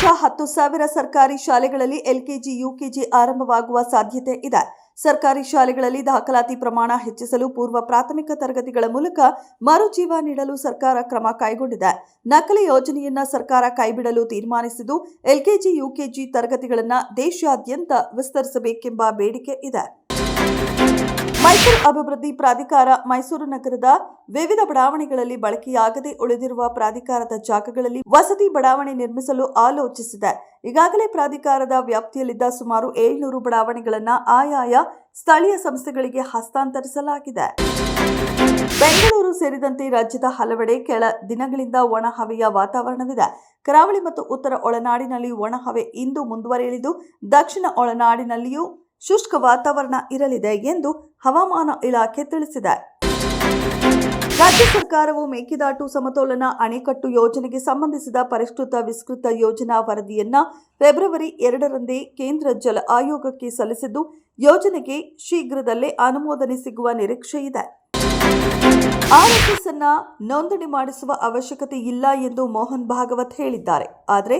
10,000 ಸರ್ಕಾರಿ ಶಾಲೆಗಳಲ್ಲಿ LKG, UKG ಆರಂಭವಾಗುವ ಸಾಧ್ಯತೆ ಇದೆ. ಸರ್ಕಾರಿ ಶಾಲೆಗಳಲ್ಲಿ ದಾಖಲಾತಿ ಪ್ರಮಾಣ ಹೆಚ್ಚಿಸಲು ಪೂರ್ವ ಪ್ರಾಥಮಿಕ ತರಗತಿಗಳ ಮೂಲಕ ಮರುಜೀವ ನೀಡಲು ಸರ್ಕಾರ ಕ್ರಮ ಕೈಗೊಂಡಿದೆ. ನಕಲಿ ಯೋಜನೆಯನ್ನ ಸರ್ಕಾರ ಕೈಬಿಡಲು ತೀರ್ಮಾನಿಸಿದ್ದು, ಎಲ್ಕೆಜಿ, ಯುಕೆಜಿ ತರಗತಿಗಳನ್ನು ದೇಶಾದ್ಯಂತ ವಿಸ್ತರಿಸಬೇಕೆಂಬ ಬೇಡಿಕೆ ಇದೆ. ಮೈಸೂರು ಅಭಿವೃದ್ಧಿ ಪ್ರಾಧಿಕಾರ ಮೈಸೂರು ನಗರದ ವಿವಿಧ ಬಡಾವಣೆಗಳಲ್ಲಿ ಬಳಕೆಯಾಗದೆ ಉಳಿದಿರುವ ಪ್ರಾಧಿಕಾರದ ಜಾಗಗಳಲ್ಲಿ ವಸತಿ ಬಡಾವಣೆ ನಿರ್ಮಿಸಲು ಆಲೋಚಿಸಿದೆ. ಈಗಾಗಲೇ ಪ್ರಾಧಿಕಾರದ ವ್ಯಾಪ್ತಿಯಲ್ಲಿದ್ದ ಸುಮಾರು 700 ಬಡಾವಣೆಗಳನ್ನು ಆಯಾಯ ಸ್ಥಳೀಯ ಸಂಸ್ಥೆಗಳಿಗೆ ಹಸ್ತಾಂತರಿಸಲಾಗಿದೆ. ಬೆಂಗಳೂರು ಸೇರಿದಂತೆ ರಾಜ್ಯದ ಹಲವೆಡೆ ಕೆಲ ದಿನಗಳಿಂದ ಒಣ ಹವೆಯ ವಾತಾವರಣವಿದೆ. ಕರಾವಳಿ ಮತ್ತು ಉತ್ತರ ಒಳನಾಡಿನಲ್ಲಿ ಒಣ ಹವೆ ಇಂದು ಮುಂದುವರಿಯಲಿದ್ದು, ದಕ್ಷಿಣ ಒಳನಾಡಿನಲ್ಲಿಯೂ ಶುಷ್ಕ ವಾತಾವರಣ ಇರಲಿದೆ ಎಂದು ಹವಾಮಾನ ಇಲಾಖೆ ತಿಳಿಸಿದೆ. ರಾಜ್ಯ ಸರ್ಕಾರವು ಮೇಕೆದಾಟು ಸಮತೋಲನ ಅಣೆಕಟ್ಟು ಯೋಜನೆಗೆ ಸಂಬಂಧಿಸಿದ ಪರಿಷ್ಕೃತ ವಿಸ್ತೃತ ಯೋಜನಾ ವರದಿಯನ್ನ ಫೆಬ್ರವರಿ 2ರಂದೇ ಕೇಂದ್ರ ಜಲ ಆಯೋಗಕ್ಕೆ ಸಲ್ಲಿಸಿದ್ದು, ಯೋಜನೆಗೆ ಶೀಘ್ರದಲ್ಲೇ ಅನುಮೋದನೆ ಸಿಗುವ ನಿರೀಕ್ಷೆ ಇದೆ. ಆರ್ಎಸ್ಎಸ್ ಅನ್ನ ನೋಂದಣಿ ಮಾಡಿಸುವ ಅವಶ್ಯಕತೆ ಇಲ್ಲ ಎಂದು ಮೋಹನ್ ಭಾಗವತ್ ಹೇಳಿದ್ದಾರೆ. ಆದರೆ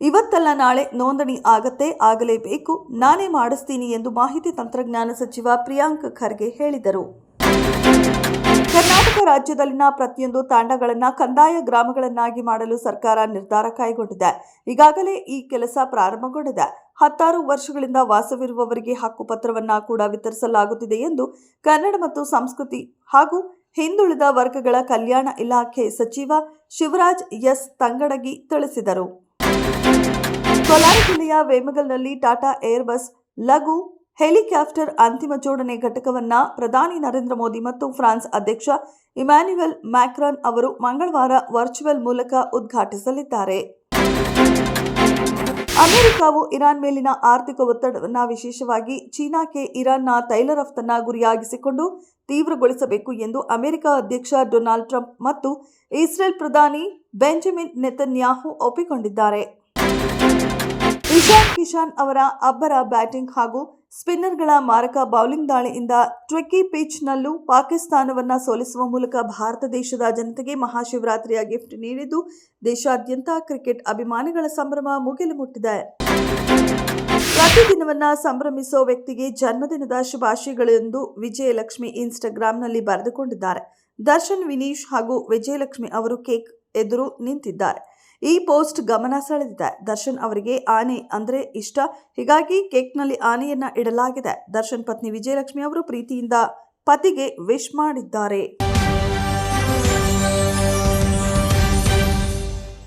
ಇವತ್ತಲ್ಲ ನಾಳೆ ನೋಂದಣಿ ಆಗಲೇಬೇಕು, ನಾನೇ ಮಾಡಿಸ್ತೀನಿ ಎಂದು ಮಾಹಿತಿ ತಂತ್ರಜ್ಞಾನ ಸಚಿವ ಪ್ರಿಯಾಂಕ್ ಖರ್ಗೆ ಹೇಳಿದರು. ಕರ್ನಾಟಕ ರಾಜ್ಯದಲ್ಲಿನ ಪ್ರತಿಯೊಂದು ತಾಂಡಗಳನ್ನು ಕಂದಾಯ ಗ್ರಾಮಗಳನ್ನಾಗಿ ಮಾಡಲು ಸರ್ಕಾರ ನಿರ್ಧಾರ ಕೈಗೊಂಡಿದೆ. ಈಗಾಗಲೇ ಈ ಕೆಲಸ ಪ್ರಾರಂಭಗೊಂಡಿದೆ. 16 ವರ್ಷಗಳಿಂದ ವಾಸವಿರುವವರಿಗೆ ಹಕ್ಕುಪತ್ರವನ್ನ ಕೂಡ ವಿತರಿಸಲಾಗುತ್ತಿದೆ ಎಂದು ಕನ್ನಡ ಮತ್ತು ಸಂಸ್ಕೃತಿ ಹಾಗೂ ಹಿಂದುಳಿದ ವರ್ಗಗಳ ಕಲ್ಯಾಣ ಇಲಾಖೆ ಸಚಿವ ಶಿವರಾಜ್ ಎಸ್ ತಂಗಡಗಿ ತಿಳಿಸಿದರು. ಕೋಲಾರ ಜಿಲ್ಲೆಯ ವೇಮಗಲ್ನಲ್ಲಿ ಟಾಟಾ ಏರ್ಬಸ್ ಲಘು ಹೆಲಿಕಾಪ್ಟರ್ ಅಂತಿಮ ಜೋಡಣೆ ಘಟಕವನ್ನು ಪ್ರಧಾನಿ ನರೇಂದ್ರ ಮೋದಿ ಮತ್ತು ಫ್ರಾನ್ಸ್ ಅಧ್ಯಕ್ಷ ಇಮ್ಯಾನ್ಯುಯಲ್ ಮ್ಯಾಕ್ರಾನ್ ಅವರು ಮಂಗಳವಾರ ವರ್ಚುವಲ್ ಮೂಲಕ ಉದ್ಘಾಟಿಸಲಿದ್ದಾರೆ. ಅಮೆರಿಕವು ಇರಾನ್ ಮೇಲಿನ ಆರ್ಥಿಕ ಒತ್ತಡವನ್ನು ವಿಶೇಷವಾಗಿ ಚೀನಾಕ್ಕೆ ಇರಾನ್ನ ತೈಲ ರಫ್ತನ್ನು ಗುರಿಯಾಗಿಸಿಕೊಂಡು ತೀವ್ರಗೊಳಿಸಬೇಕು ಎಂದು ಅಮೆರಿಕ ಅಧ್ಯಕ್ಷ ಡೊನಾಲ್ಡ್ ಟ್ರಂಪ್ ಮತ್ತು ಇಸ್ರೇಲ್ ಪ್ರಧಾನಿ ಬೆಂಜಮಿನ್ ನೆತನ್ಯಾಹು ಒಪ್ಪಿಕೊಂಡಿದ್ದಾರೆ. ಇಶಾನ್ ಕಿಶನ್ ಅವರ ಅಬ್ಬರ ಬ್ಯಾಟಿಂಗ್ ಹಾಗೂ ಸ್ಪಿನ್ನರ್ಗಳ ಮಾರಕ ಬೌಲಿಂಗ್ ದಾಳಿಯಿಂದ ಟ್ರಿಕ್ಕಿ ಪಿಚ್ನಲ್ಲೂ ಪಾಕಿಸ್ತಾನವನ್ನು ಸೋಲಿಸುವ ಮೂಲಕ ಭಾರತ ದೇಶದ ಜನತೆಗೆ ಮಹಾಶಿವರಾತ್ರಿಯ ಗಿಫ್ಟ್ ನೀಡಿದ್ದು, ದೇಶಾದ್ಯಂತ ಕ್ರಿಕೆಟ್ ಅಭಿಮಾನಿಗಳ ಸಂಭ್ರಮ ಮುಗಿಲು ಮುಟ್ಟಿದೆ. ಪ್ರತಿದಿನವನ್ನ ಸಂಭ್ರಮಿಸೋ ವ್ಯಕ್ತಿಗೆ ಜನ್ಮದಿನದ ಶುಭಾಶಯಗಳು ಎಂದು ವಿಜಯಲಕ್ಷ್ಮಿ ಇನ್ಸ್ಟಾಗ್ರಾಂನಲ್ಲಿ ಬರೆದುಕೊಂಡಿದ್ದಾರೆ. ದರ್ಶನ್, ವಿನೀಶ್ ಹಾಗೂ ವಿಜಯಲಕ್ಷ್ಮಿ ಅವರು ಕೇಕ್ ಎದುರು ನಿಂತಿದ್ದಾರೆ. ಈ ಪೋಸ್ಟ್ ಗಮನ ಸೆಳೆದಿದೆ. ದರ್ಶನ್ ಅವರಿಗೆ ಆನೆ ಅಂದ್ರೆ ಇಷ್ಟ, ಹೀಗಾಗಿ ಕೇಕ್ನಲ್ಲಿ ಆನೆಯನ್ನ ಇಡಲಾಗಿದೆ. ದರ್ಶನ್ ಪತ್ನಿ ವಿಜಯಲಕ್ಷ್ಮಿ ಅವರು ಪ್ರೀತಿಯಿಂದ ಪತಿಗೆ ವಿಶ್ ಮಾಡಿದ್ದಾರೆ.